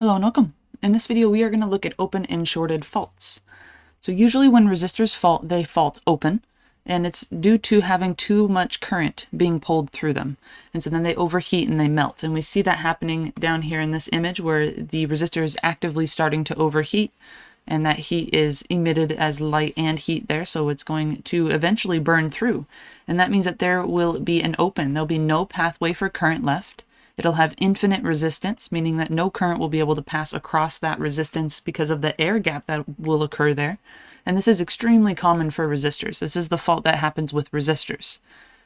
Hello and welcome. In this video, we are going to look at open and shorted faults. So usually when resistors fault, they fault open, and it's due to having too much current being pulled through them. And so then they overheat and they melt. And we see that happening down here in this image where the resistor is actively starting to overheat, and that heat is emitted as light and heat there. So it's going to eventually burn through. And that means that there will be an open. There'll be no pathway for current left. It'll have infinite resistance, meaning that no current will be able to pass across that resistance because of the air gap that will occur there. And this is extremely common for resistors. This is the fault that happens with resistors.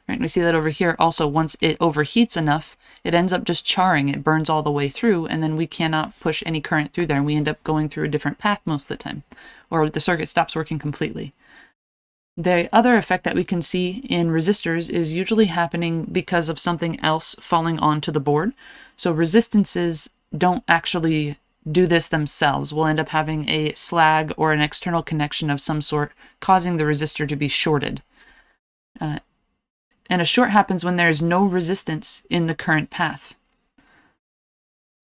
Right? And we see that over here also, once it overheats enough, it ends up just charring. It burns all the way through, and then we cannot push any current through there, and we end up going through a different path most of the time, or the circuit stops working completely. The other effect that we can see in resistors is usually happening because of something else falling onto the board. So resistances don't actually do this themselves. We'll end up having a slag or an external connection of some sort causing the resistor to be shorted. And a short happens when there is no resistance in the current path.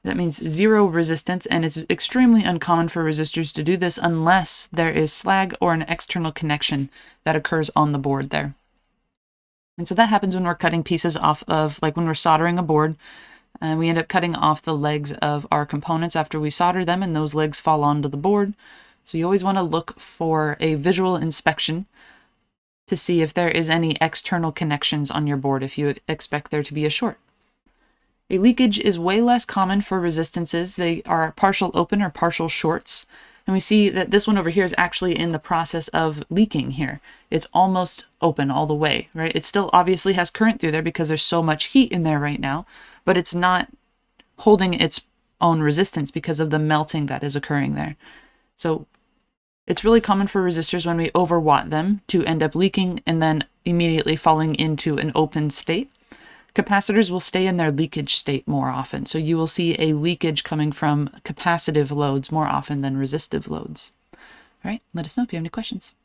That means zero resistance, and it's extremely uncommon for resistors to do this unless there is slag or an external connection that occurs on the board there. And so that happens when we're cutting pieces off of, like when we're soldering a board, and we end up cutting off the legs of our components after we solder them, and those legs fall onto the board. So you always want to look for a visual inspection to see if there is any external connections on your board if you expect there to be a short. A leakage is way less common for resistances. They are partial open or partial shorts. And we see that this one over here is actually in the process of leaking here. It's almost open all the way, right? It still obviously has current through there because there's so much heat in there right now, but it's not holding its own resistance because of the melting that is occurring there. So it's really common for resistors when we overwatt them to end up leaking and then immediately falling into an open state. Capacitors will stay in their leakage state more often, so you will see a leakage coming from capacitive loads more often than resistive loads. All right, let us know if you have any questions.